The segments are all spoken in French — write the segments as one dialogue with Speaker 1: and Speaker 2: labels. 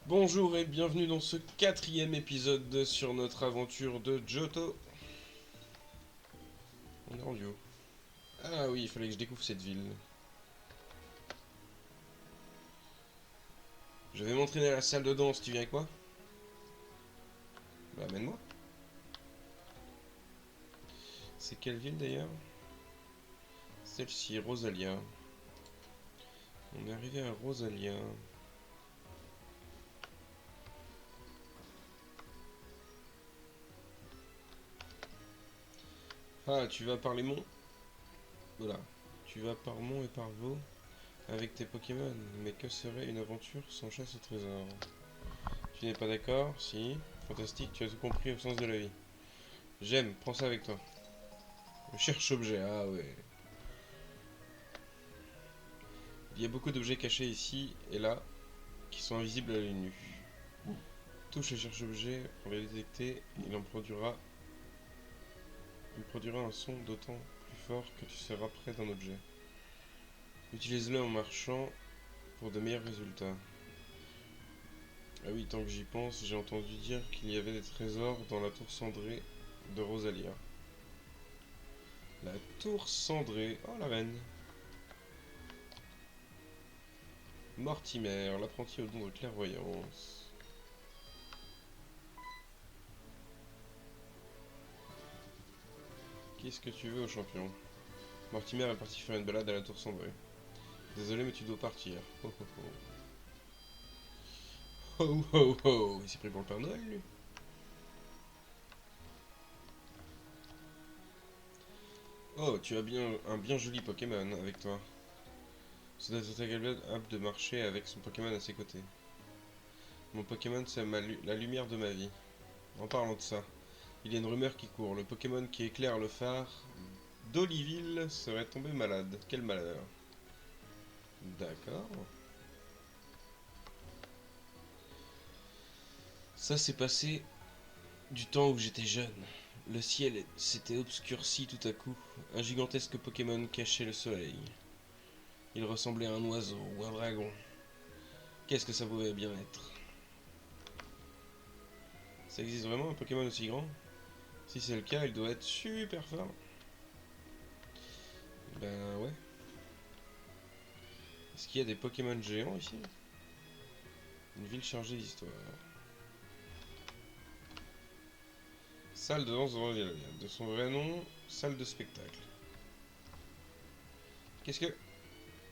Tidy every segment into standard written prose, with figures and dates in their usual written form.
Speaker 1: Bonjour et bienvenue dans ce quatrième épisode sur notre aventure de Johto. On est rendu où? Ah oui, il fallait que je découvre cette ville. Je vais m'entraîner à la salle de danse, tu viens avec moi? Bah amène-moi. C'est quelle ville d'ailleurs? Celle-ci, Rosalia. On est arrivé à Rosalia. Ah, tu vas par les monts? Voilà. Tu vas par monts et par vaux avec tes Pokémon. Mais que serait une aventure sans chasse au trésor? Tu n'es pas d'accord? Si. Fantastique, tu as tout compris au sens de la vie. J'aime, prends ça avec toi. Je cherche objet, ah ouais. Il y a beaucoup d'objets cachés ici et là qui sont invisibles à l'œil nu. Touche et cherche objet pour les détecter, il produira un son d'autant plus fort que tu seras près d'un objet. Utilise-le en marchant pour de meilleurs résultats. Ah oui, tant que j'y pense, j'ai entendu dire qu'il y avait des trésors dans la tour cendrée de Rosalia. La tour cendrée, oh la reine. Mortimer, l'apprenti au don de clairvoyance. Qu'est-ce que tu veux au champion? Mortimer est parti faire une balade à la tour cendrée. Désolé, mais tu dois partir. Oh oh oh. Oh oh oh. Il s'est pris pour le Père Noël, lui. Oh, tu as bien un bien joli Pokémon avec toi. Ça doit être agréable de marcher avec son Pokémon à ses côtés. Mon Pokémon, c'est la lumière de ma vie. En parlant de ça, il y a une rumeur qui court. Le Pokémon qui éclaire le phare d'Oliville serait tombé malade. Quel malheur. D'accord. Ça s'est passé du temps où j'étais jeune. Le ciel s'était obscurci tout à coup. Un gigantesque Pokémon cachait le soleil. Il ressemblait à un oiseau ou un dragon. Qu'est-ce que ça pouvait bien être? Ça existe vraiment un Pokémon aussi grand? Si c'est le cas, il doit être super fort. Ben ouais. Est-ce qu'il y a des Pokémon géants ici? Une ville chargée d'histoire. Salle de danse de Rosalia. De son vrai nom, salle de spectacle. Qu'est-ce que...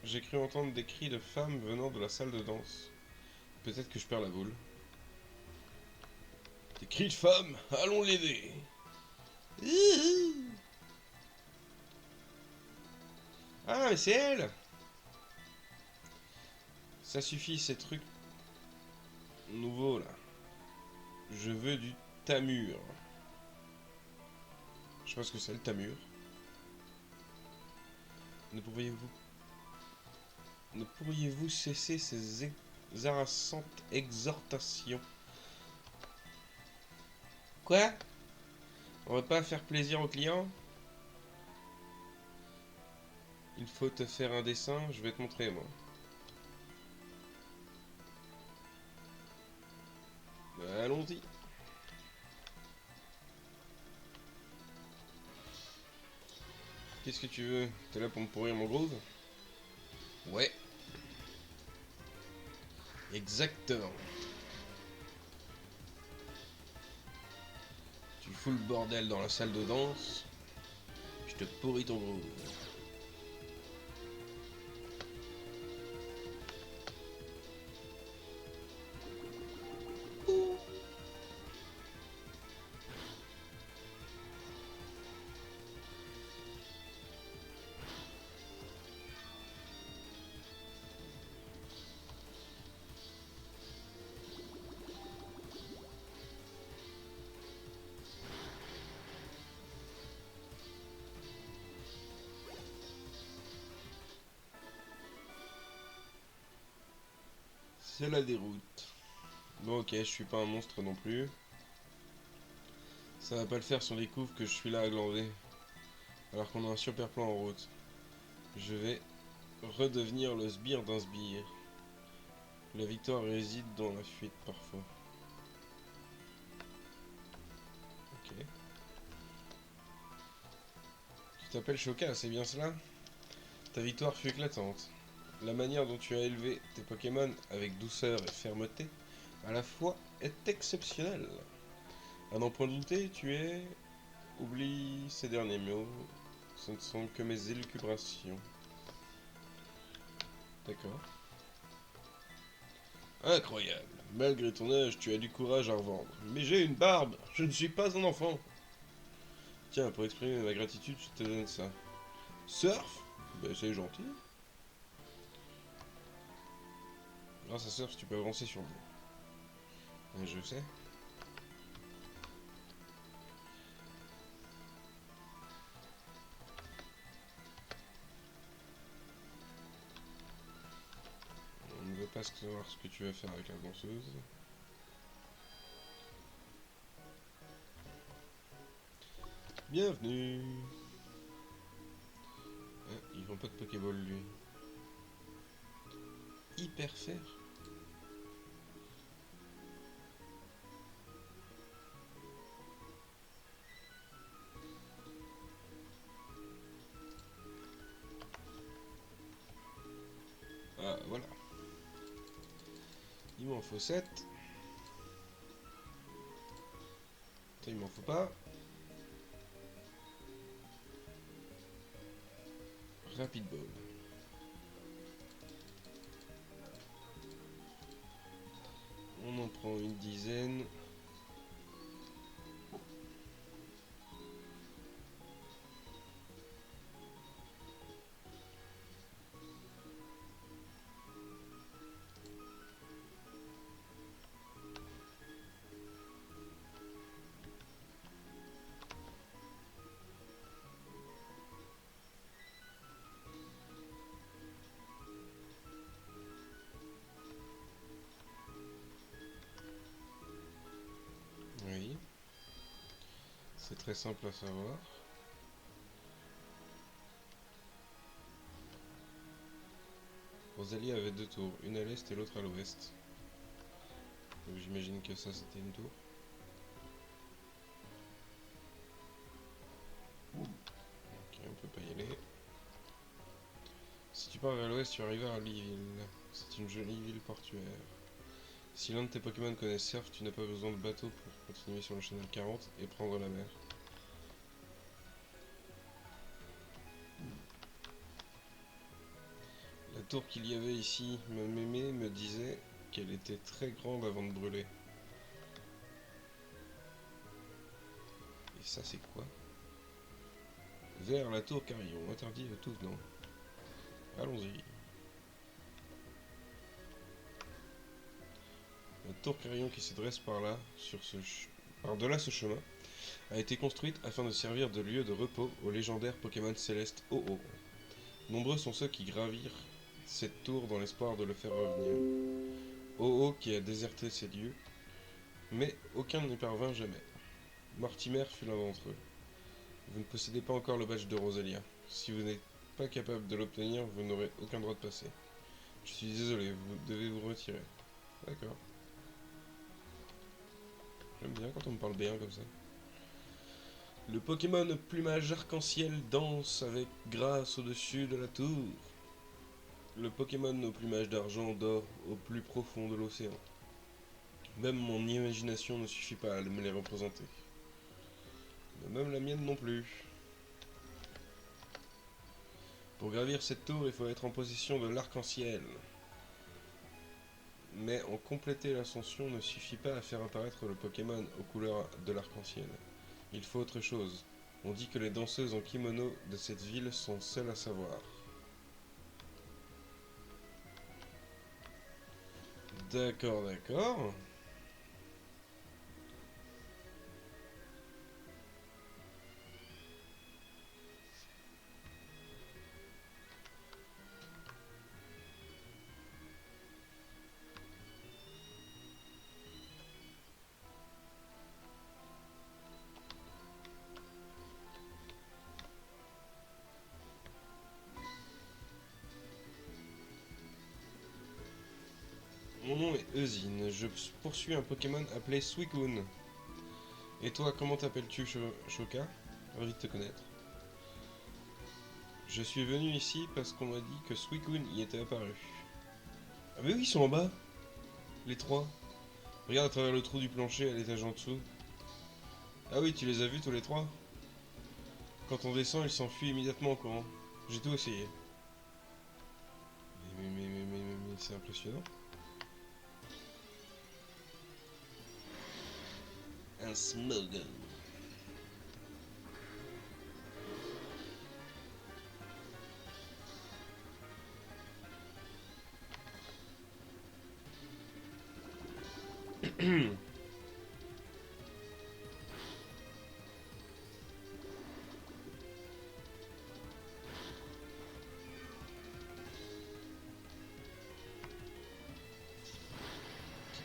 Speaker 1: J'ai cru entendre des cris de femmes venant de la salle de danse. Peut-être que je perds la boule. Des cris de femmes. Allons l'aider. Ah, mais c'est elle. Ça suffit, ces trucs nouveaux là. Je veux du tamur. Je sais pas ce que c'est le tamur. Ne pourriez-vous ne pourriez-vous cesser ces harassantes exhortations? Quoi? On va pas faire plaisir aux clients? Il faut te faire un dessin, je vais te montrer moi. Allons-y. Qu'est-ce que tu veux? T'es là pour me pourrir mon groove? Ouais, exactement. Tu fous le bordel dans la salle de danse, je te pourris ton groove. C'est la déroute. Bon ok, je suis pas un monstre non plus. Ça va pas le faire si on découvre que je suis là à glander. Alors qu'on a un super plan en route. Je vais redevenir le sbire d'un sbire. La victoire réside dans la fuite parfois. Ok. Tu t'appelles Shoka, c'est bien cela? Ta victoire fut éclatante. La manière dont tu as élevé tes Pokémon avec douceur et fermeté, à la fois, est exceptionnelle. À n'en point douter, tu es... Oublie ces derniers mots. Ce ne sont que mes élucubrations. D'accord. Incroyable. Malgré ton âge, tu as du courage à revendre. Mais j'ai une barbe. Je ne suis pas un enfant. Tiens, pour exprimer ma gratitude, je te donne ça. Surf? Ben, c'est gentil. Grâce à Surf, tu peux avancer sur l'eau. Je sais. On ne veut pas savoir ce que tu vas faire avec la danseuse. Bienvenue. Ah, il vend pas de Pokéball lui. Hyper fer. Ah, voilà. Il m'en faut 7. Ça, il m'en faut pas. Rapid Ball. On en prend une dizaine. Oui. C'est très simple à savoir. Rosalie avait 2 tours, une à l'est et l'autre à l'ouest. Donc j'imagine que ça c'était une tour. Ok, on peut pas y aller. Si tu pars vers l'ouest, tu arriveras à Leeville. C'est une jolie ville portuaire. Si l'un de tes Pokémon connaît Surf, tu n'as pas besoin de bateau pour continuer sur le Channel 40 et prendre la mer. La tour qu'il y avait ici, ma mémé me disait qu'elle était très grande avant de brûler. Et ça c'est quoi? Vers la tour Carillon, interdit à tout venant. Allons-y. La tour Carillon qui se dresse par là, par-delà ce chemin, a été construite afin de servir de lieu de repos aux légendaires Pokémon célestes Oh-Oh. Nombreux sont ceux qui gravirent cette tour dans l'espoir de le faire revenir. Oh-Oh qui a déserté ces lieux, mais aucun n'y parvint jamais. Mortimer fut l'un d'entre eux. Vous ne possédez pas encore le badge de Rosalia. Si vous n'êtes pas capable de l'obtenir, vous n'aurez aucun droit de passer. Je suis désolé, vous devez vous retirer. D'accord. J'aime bien quand on me parle bien comme ça. Le Pokémon au plumage arc-en-ciel danse avec grâce au-dessus de la tour. Le Pokémon au plumage d'argent dort au plus profond de l'océan. Même mon imagination ne suffit pas à me les représenter. Même la mienne non plus. Pour gravir cette tour, il faut être en possession de l'arc-en-ciel. Mais en compléter l'ascension ne suffit pas à faire apparaître le Pokémon aux couleurs de l'arc-en-ciel. Il faut autre chose. On dit que les danseuses en kimono de cette ville sont seules à savoir. D'accord, d'accord. Eusine, je poursuis un Pokémon appelé Suicune. Et toi, comment t'appelles-tu, Shoka? Ravi de te connaître. Je suis venu ici parce qu'on m'a dit que Suicune y était apparu. Ah mais oui, ils sont en bas, les trois. Regarde à travers le trou du plancher à l'étage en dessous. Ah oui, tu les as vus tous les trois? Quand on descend, ils s'enfuient immédiatement en courant. J'ai tout essayé. Mais c'est impressionnant. Un Smogon.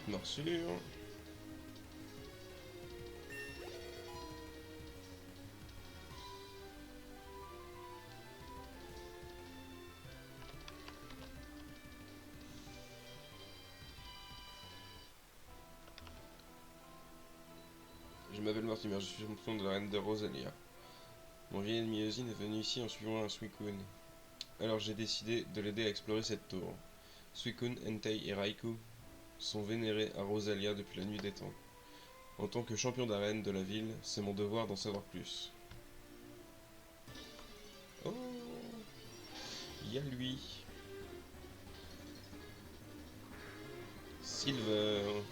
Speaker 1: Morsure. Je m'appelle Mortimer, je suis champion de la reine de Rosalia. Mon vieil ennemi Eusine est venu ici en suivant un Suicune. Alors j'ai décidé de l'aider à explorer cette tour. Suicune, Entei et Raikou sont vénérés à Rosalia depuis la nuit des temps. En tant que champion d'arène de la ville, c'est mon devoir d'en savoir plus. Oh, il y a lui. Silver.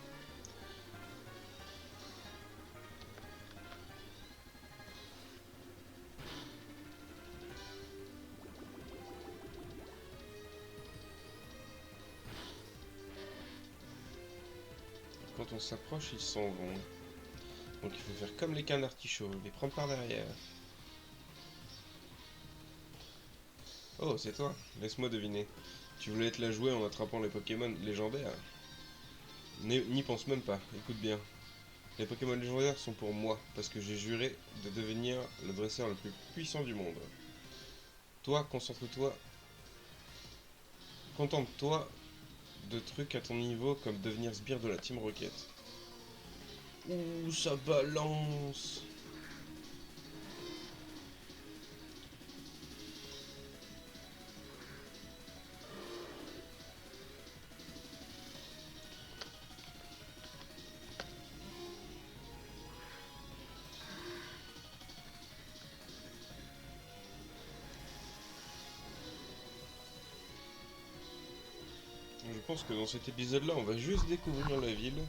Speaker 1: Quand on s'approche, ils s'en vont. Donc il faut faire comme les cannes artichauts, les prendre par derrière. Oh, c'est toi. Laisse-moi deviner. Tu voulais te la jouer en attrapant les Pokémon légendaires? N'y pense même pas, écoute bien. Les Pokémon légendaires sont pour moi, parce que j'ai juré de devenir le dresseur le plus puissant du monde. Toi, concentre-toi, contente-toi de trucs à ton niveau comme devenir sbire de la Team Rocket. Ouh, ça balance! Je pense que dans cet épisode-là, on va juste découvrir la ville.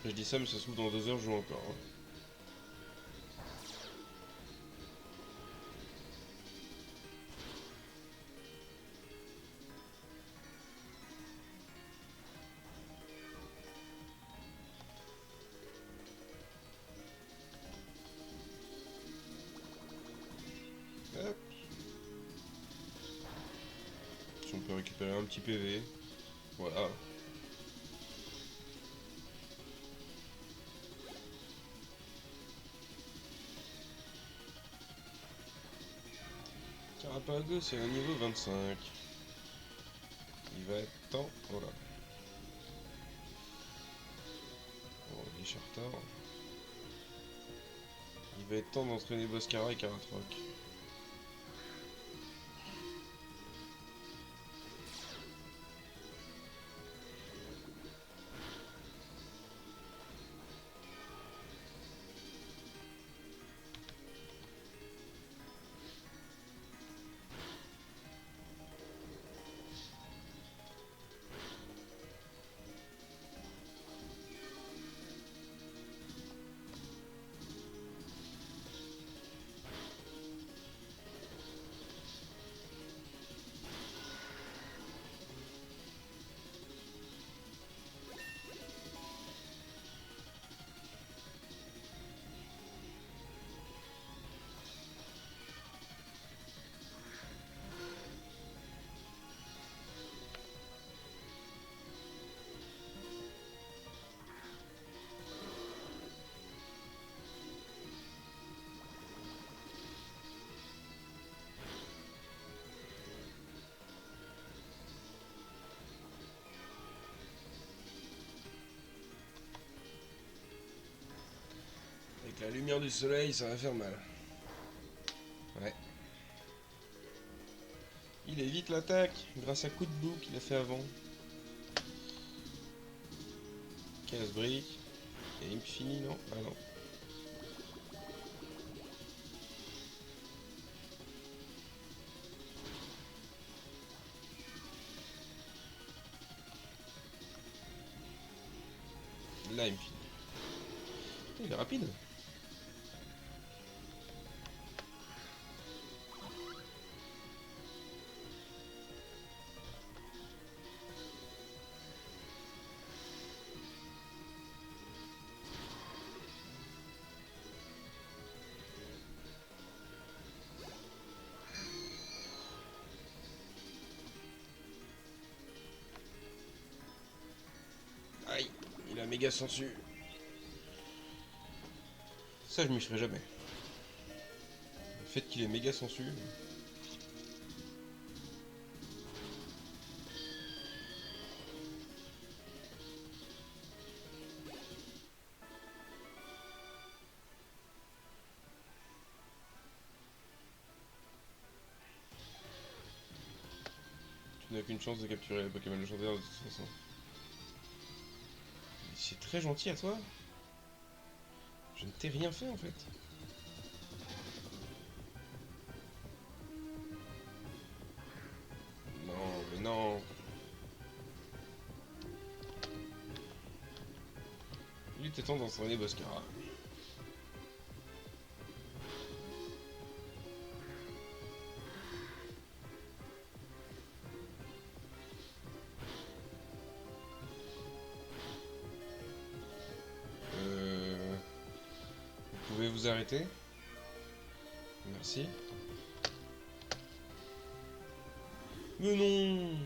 Speaker 1: Je dis ça, mais ça se trouve dans 2 heures, je joue encore. Hein. Hop. Si on peut récupérer un petit PV. Voilà. Carapago, c'est un niveau 25. Il va être temps. Voilà. Bon, les Charters. Il va être temps d'entraîner Boscara et Karatroc. lumière du soleil, ça va faire mal. Ouais. Il évite l'attaque grâce à coup de boue qu'il a fait avant. Casse-brique. Et il me finit, non? Ah non. Là, il me finit. Putain, il est rapide. Aïe, il a méga sensu. Ça, je m'y ferai jamais. Le fait qu'il est méga sensu. Tu n'as qu'une chance de capturer le Pokémon légendaire de toute façon. C'est très gentil à toi. Je ne t'ai rien fait en fait. Non, mais non. Il était temps d'entraîner Boscara. Vous pouvez vous arrêter? Merci. Mais non!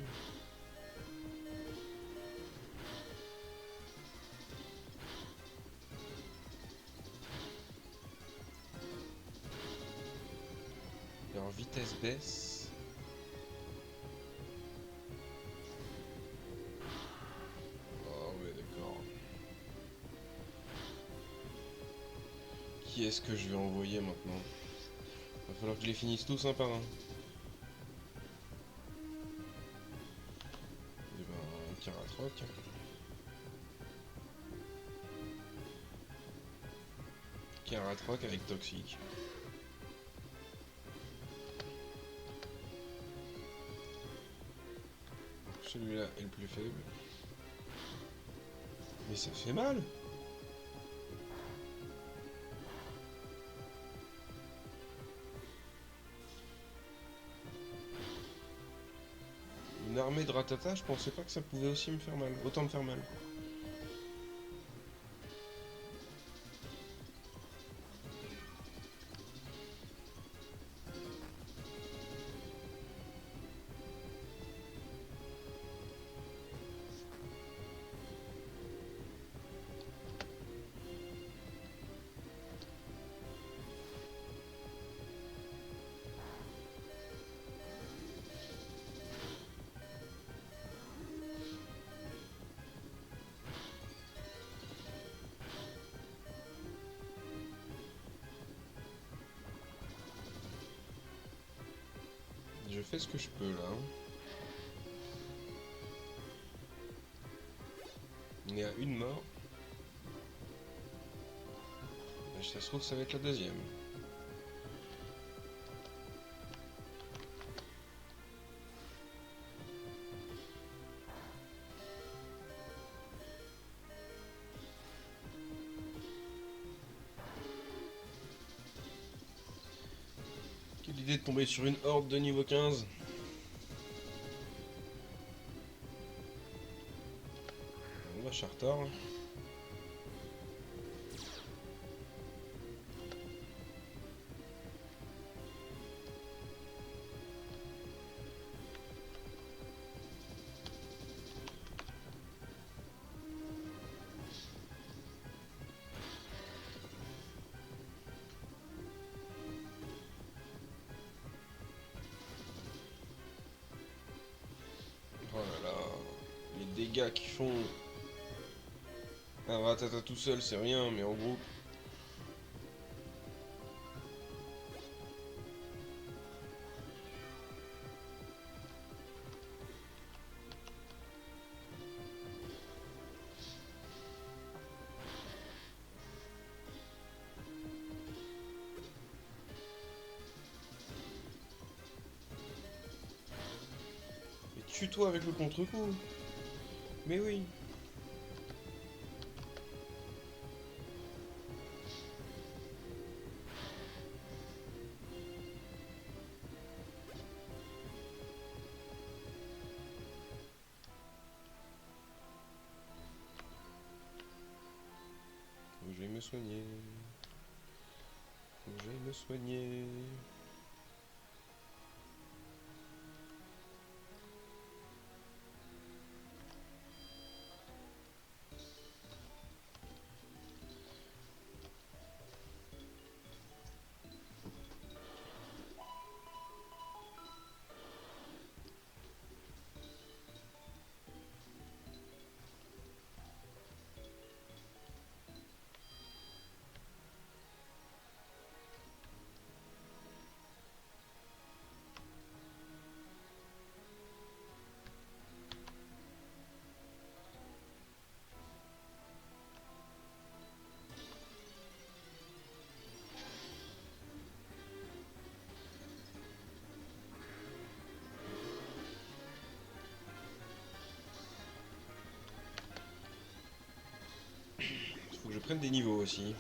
Speaker 1: Leur vitesse baisse. Oh ouais d'accord. Qui est-ce que je vais envoyer maintenant? Va falloir que je les finisse tous un par un. Et ben, Karatroc. Karatroc avec Toxique. Celui-là est le plus faible. Mais ça fait mal! Une armée de Ratata, je pensais pas que ça pouvait aussi me faire mal. Autant me faire mal. Je fais ce que je peux là. On est à une mort. Et ça se trouve, ça va être la deuxième. Quelle idée de tomber sur une horde de niveau 15. On va Chartor. Oh là là. Les dégâts qu'ils font. Un Ratata tout seul, c'est rien, mais en groupe. Tue-toi avec le contre-coup. Mais oui. Faut que j'aille me soigner. Faut que j'aille me soigner. Faut que je prenne des niveaux aussi.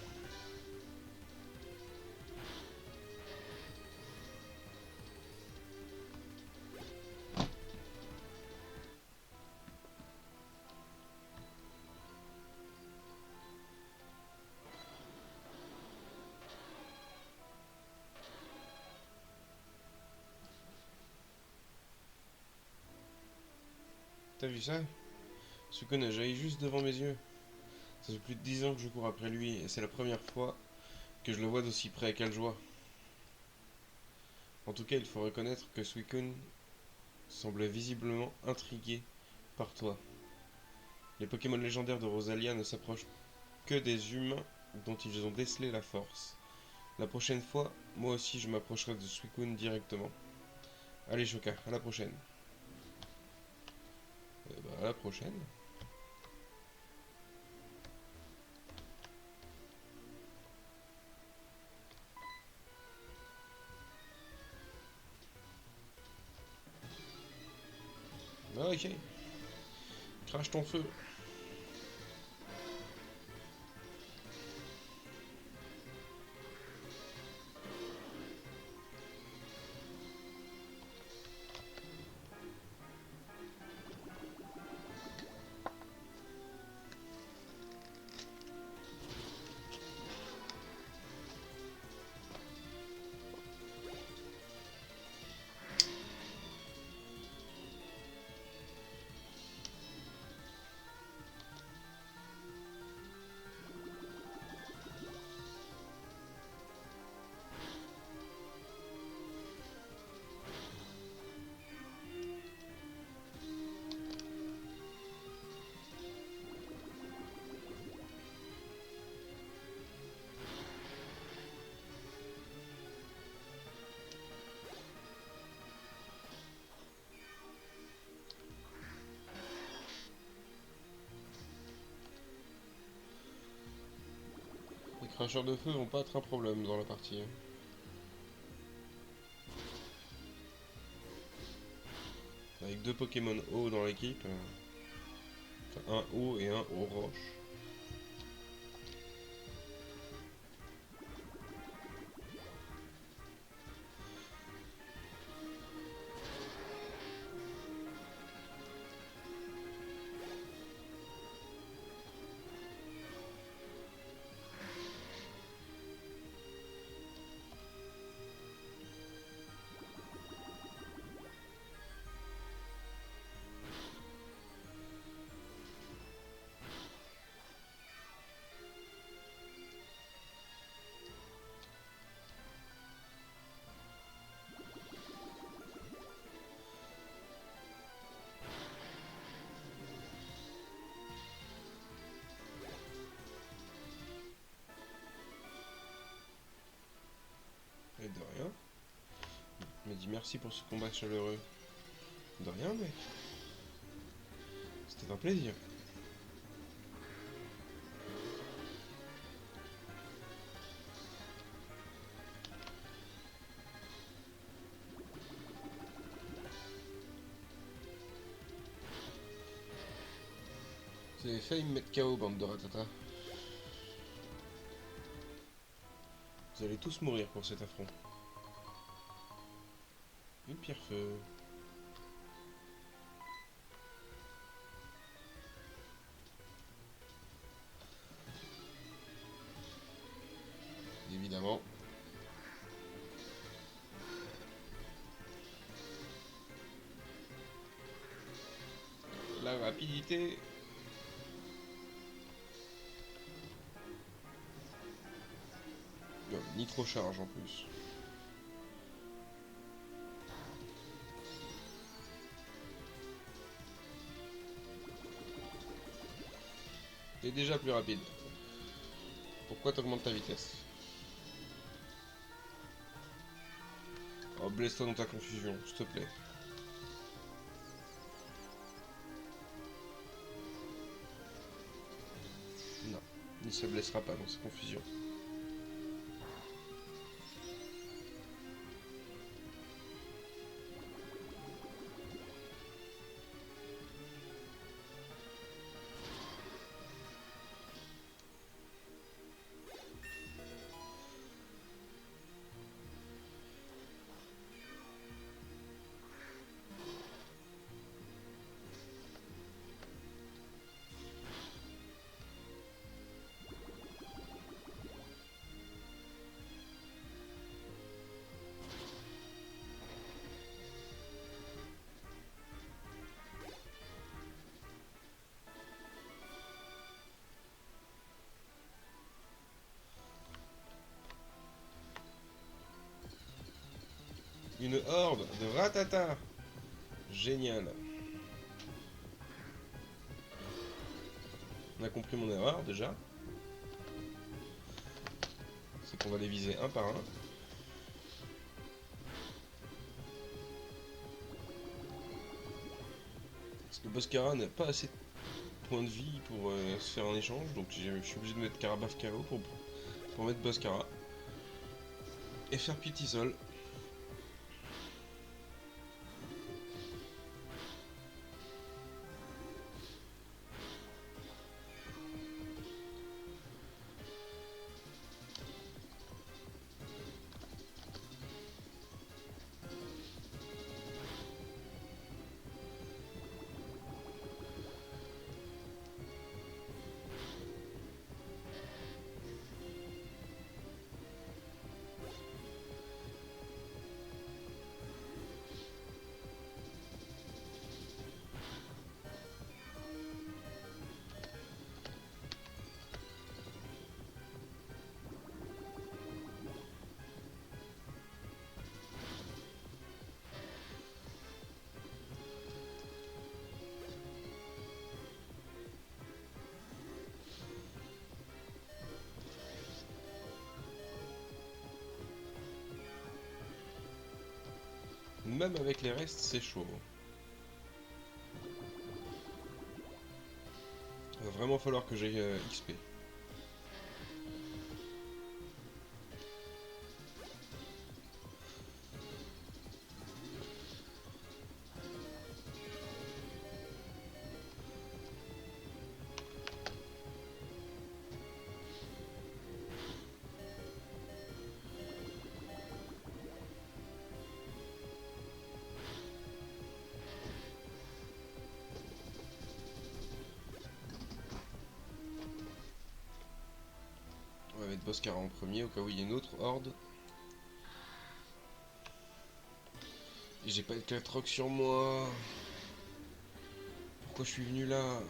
Speaker 1: T'as vu ça? Suicune a jailli juste devant mes yeux. Ça fait plus de 10 ans que je cours après lui et c'est la première fois que je le vois d'aussi près. Quelle joie. En tout cas, il faut reconnaître que Suicune semblait visiblement intrigué par toi. Les Pokémon légendaires de Rosalia ne s'approchent que des humains dont ils ont décelé la force. La prochaine fois, moi aussi je m'approcherai de Suicune directement. Allez Choka, à la prochaine. À la prochaine. Ah, ok. Crache ton feu. Les cracheurs de feu vont pas être un problème dans la partie. Avec deux Pokémon eau dans l'équipe. Enfin, un eau et un eau roche. Et de rien. Il m'a dit merci pour ce combat chaleureux. De rien, mec. C'était un plaisir. Vous avez failli me mettre KO, bande de ratata. Vous allez tous mourir pour cet affront. Une pierre feu. Évidemment. La rapidité. Non, nitro charge en plus. T'es déjà plus rapide. Pourquoi t'augmentes ta vitesse? Oh, blesse-toi dans ta confusion, s'il te plaît. Non, il ne se blessera pas dans sa confusion. Une horde de ratata. Génial. On a compris mon erreur déjà. C'est qu'on va les viser un par un. Parce que Boscara n'a pas assez de points de vie pour se faire un échange. Donc je suis obligé de mettre Karabaf KO pour mettre Boscara. Et faire Pitisol. Même avec les restes, c'est chaud. Il va vraiment falloir que j'aille XP. On va mettre Boscara en premier au cas où il y a une autre horde. Et j'ai pas de 4 rocs sur moi. Pourquoi je suis venu là?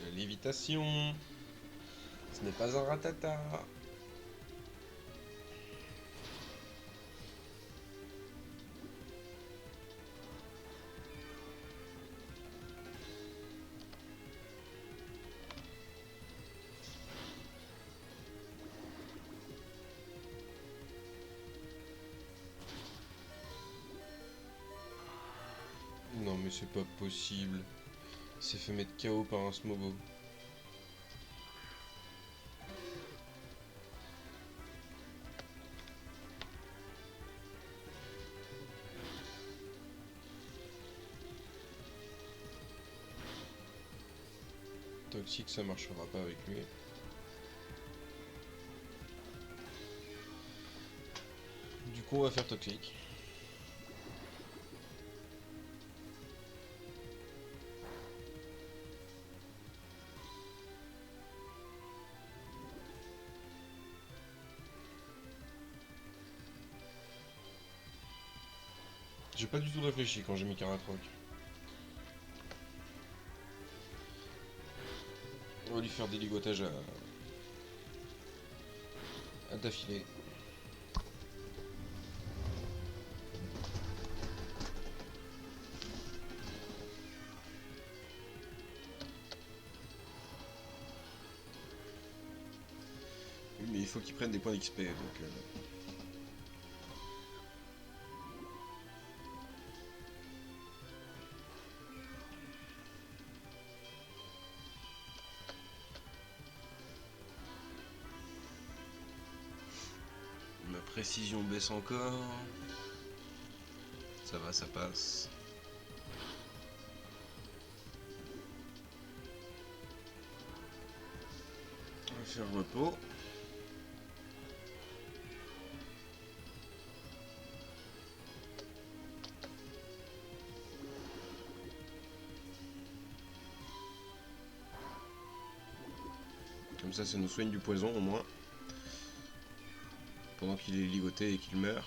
Speaker 1: La lévitation. Ce n'est pas un ratata. Non mais c'est pas possible. Il s'est fait mettre KO par un Smogo. toxique, ça marchera pas avec lui. Du coup, on va faire toxique. J'ai pas du tout réfléchi quand j'ai mis Caratroc. On va lui faire des ligotages à d'affilée. Oui, mais il faut qu'ils prennent des points d'XP, donc... Ma précision baisse encore. Ça va, ça passe. On va faire repos. Comme ça nous soigne du poison au moins. Pendant qu'il est ligoté et qu'il meurt.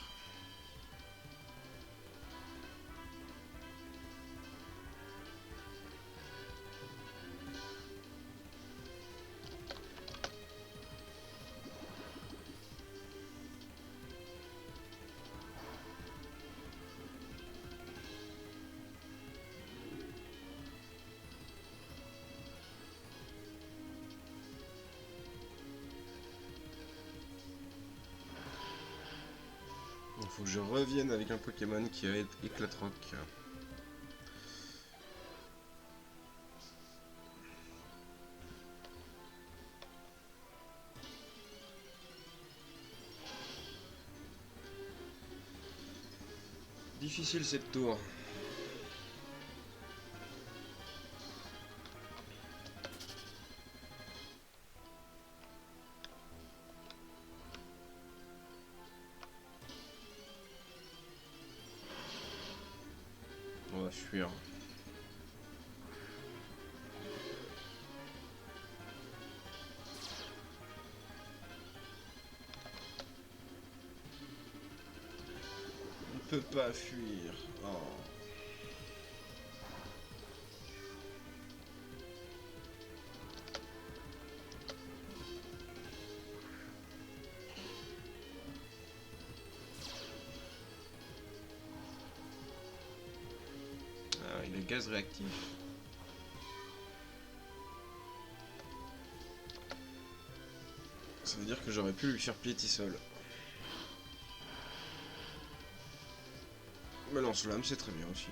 Speaker 1: Il faut que je revienne avec un Pokémon qui a Éclatroc. Difficile cette tour. On va fuir. On ne peut pas fuir. Oh. Ah, il est gaz réactif. Ça veut dire que j'aurais pu lui faire Piétisol. Mais lance-flamme, c'est très bien aussi.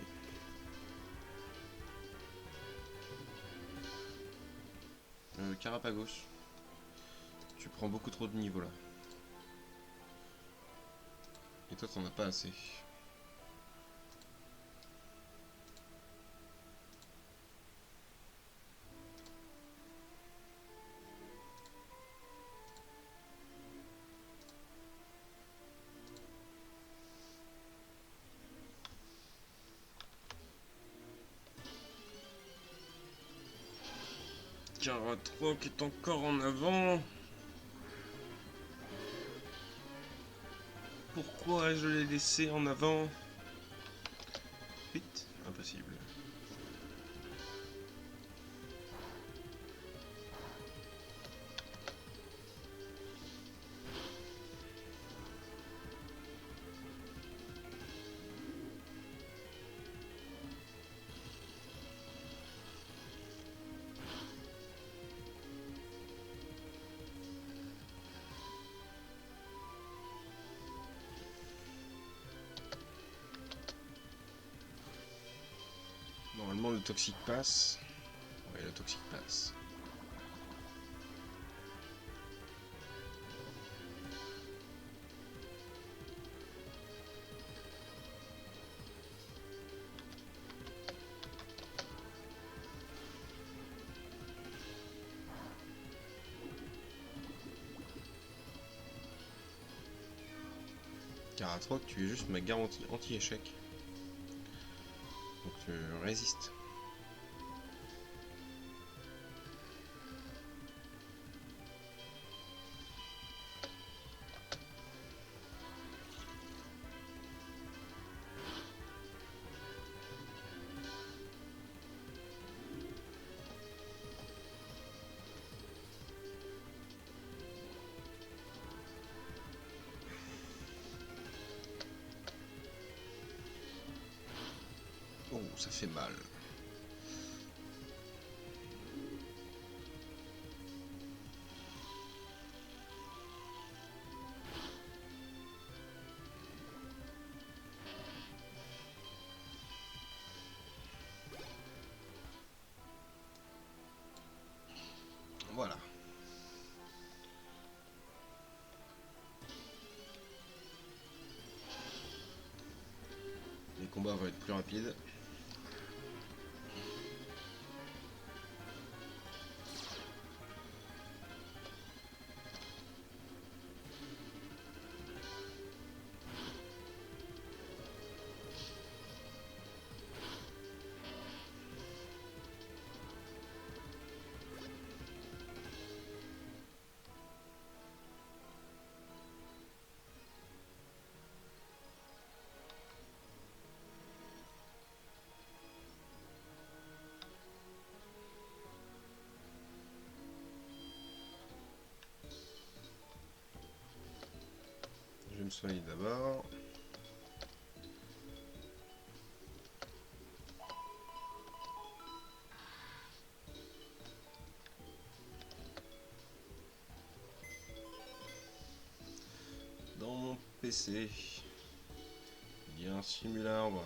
Speaker 1: Carapagos. Tu prends beaucoup trop de niveau là. Et toi, t'en as pas assez. Caratroc est encore en avant. Pourquoi je l'ai laissé en avant? Vite, impossible. Normalement le toxique passe. Ouais, le toxique passe. Karatroc, tu es juste ma garantie anti-échec. Donc tu résistes. Oh, ça fait mal. Voilà. Les combats vont être plus rapides. Je vais me soigner d'abord. Dans mon PC, il y a un simularbre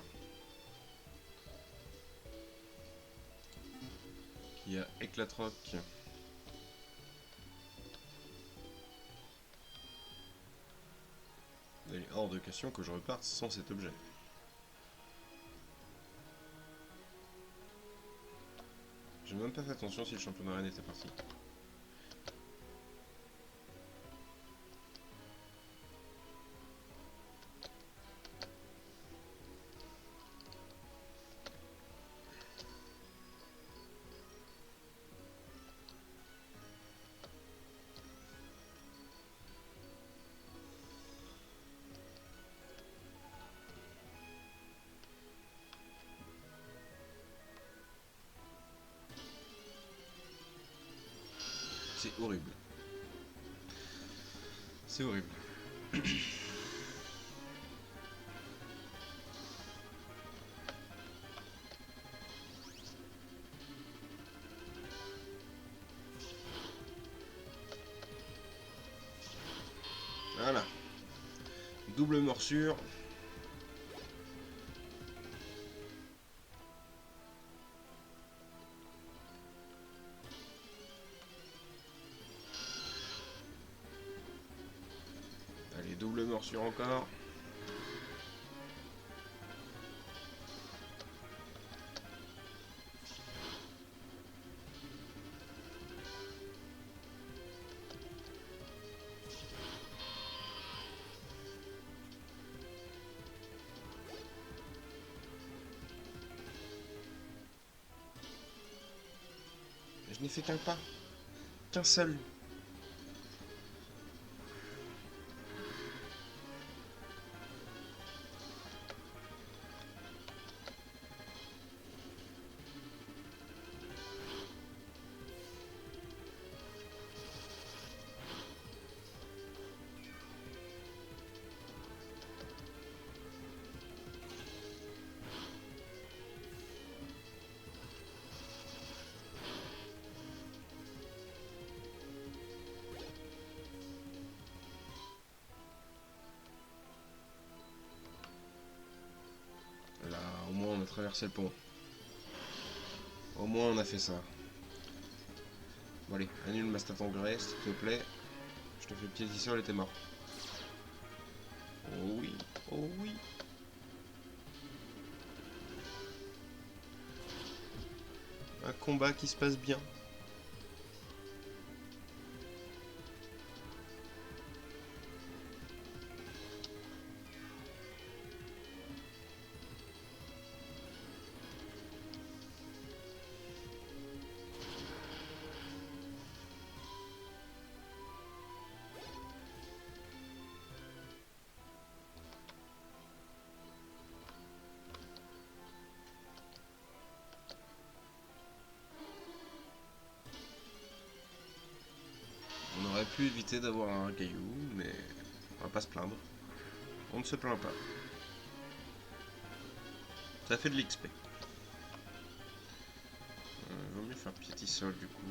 Speaker 1: qui a Éclatroc. Il est hors de question que je reparte sans cet objet. J'ai même pas fait attention si le champion d'arène était parti. C'est horrible. C'est horrible. Voilà. Double morsure. Allez, double morsure encore. Je n'ai fait qu'un pas. Qu'un seul. Là, au moins on a traversé le pont. Au moins on a fait ça. Bon allez, annule ma stat en grès, s'il te plaît. Je te fais piétisser, elle était morte. Oh oui, oh oui. Un combat qui se passe bien. embêté d'avoir un caillou, mais on va pas se plaindre. On ne se plaint pas. Ça fait de l'XP. Vaut mieux faire piétisol du coup.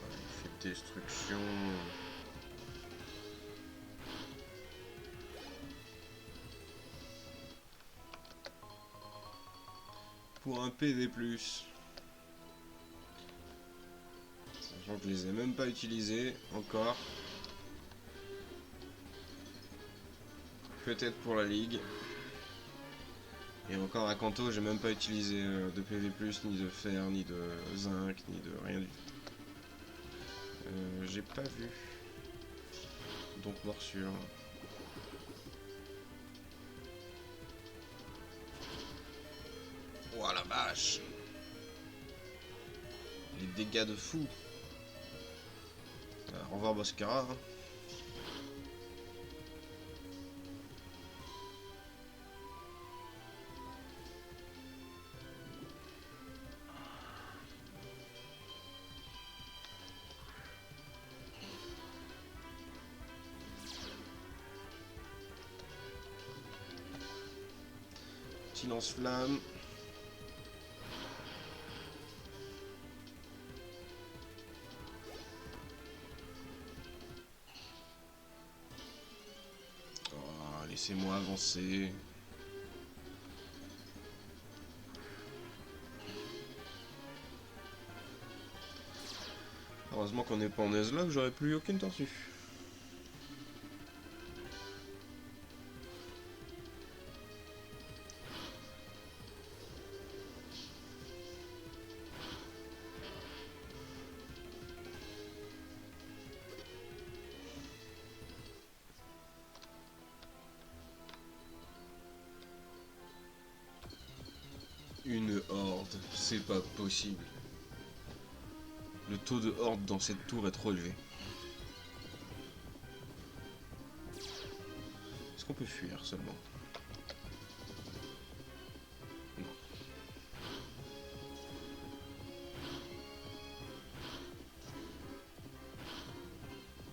Speaker 1: Il fait destruction. Pour un PV+. Sachant que je les ai même pas utilisés encore. Peut-être pour la ligue. Et encore à Kanto, j'ai même pas utilisé de PV+, ni de fer, ni de zinc, ni de rien du tout. J'ai pas vu. Donc morsure. Oh la vache! Les dégâts de fou! Au revoir Boscara. Hein. Petit lance-flamme. Oh, laissez-moi avancer. Heureusement qu'on n'est pas en Nuzlocke, j'aurais plus eu aucune tortue. Une horde, c'est pas possible. Le taux de horde dans cette tour est trop élevé. Est-ce qu'on peut fuir seulement? Non.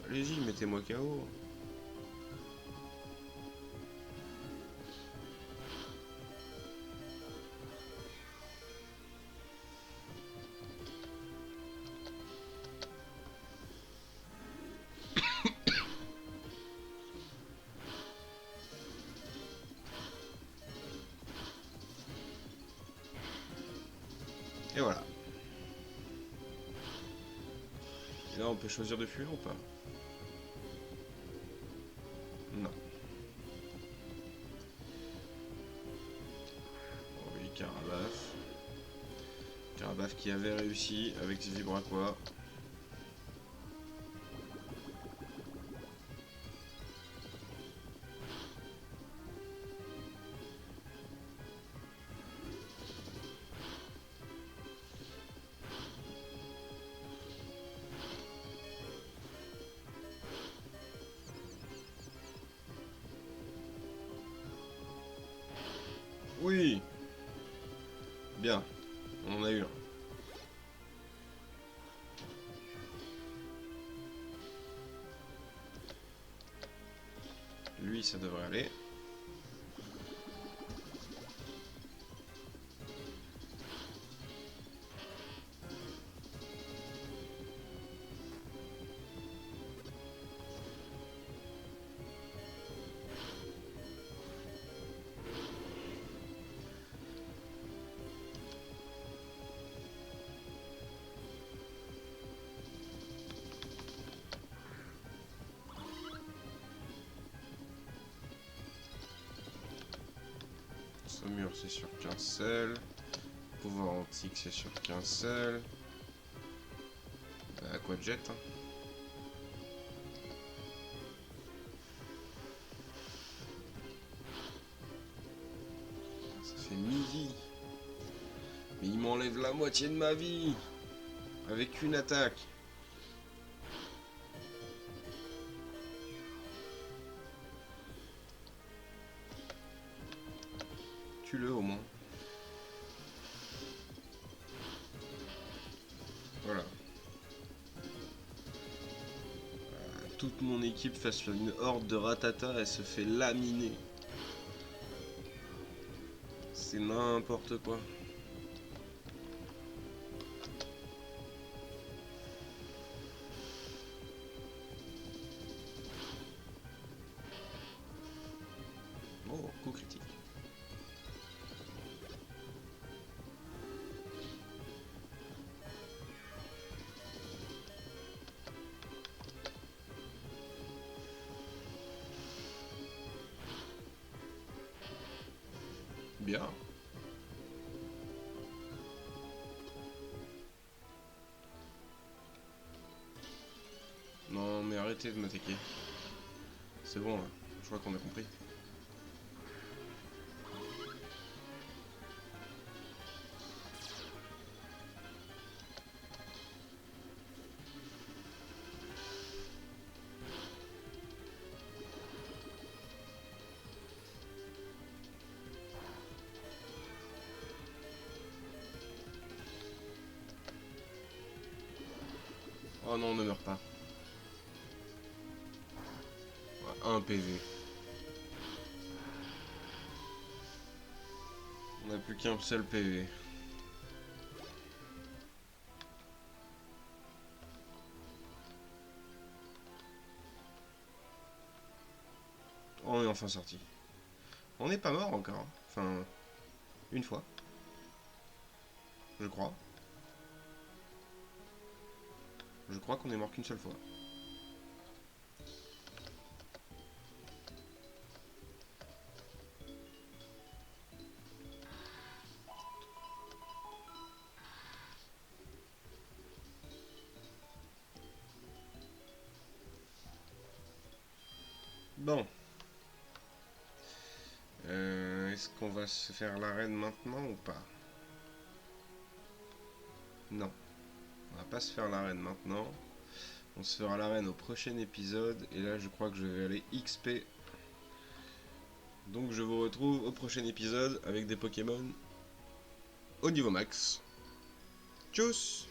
Speaker 1: Allez-y, mettez-moi KO. Et voilà. Et là, on peut choisir de fuir ou pas? Non. Oh oui, Carabaf. Carabaf qui avait réussi avec ses vibraquois. Oui. Bien. On en a eu un. Lui, ça devrait aller. Saumur, c'est sur 15 sel. Pouvoir antique, c'est sur 15 sel. Aquajet. Hein. Ça fait midi. Mais il m'enlève la moitié de ma vie. Avec une attaque. Tue-le au moins. toute mon équipe face à une horde de Rattata, elle se fait laminer. C'est n'importe quoi. Oh, coup critique. Bien. Non, mais arrêtez de m'attaquer. C'est bon, là. Je crois qu'on a compris. Oh non, ne meurs pas. Ouais, 1 PV. On n'a plus qu'un seul PV. Oh, on est enfin sorti. On n'est pas mort encore. Enfin, une fois. Je crois. Je crois qu'on est mort qu'une seule fois. Bon. Est-ce qu'on va se faire l'arène maintenant ou pas? Non. On va pas se faire l'arène maintenant. On se fera l'arène au prochain épisode. Et là, je crois que je vais aller XP. Donc, je vous retrouve au prochain épisode avec des Pokémon au niveau max. Tchuss!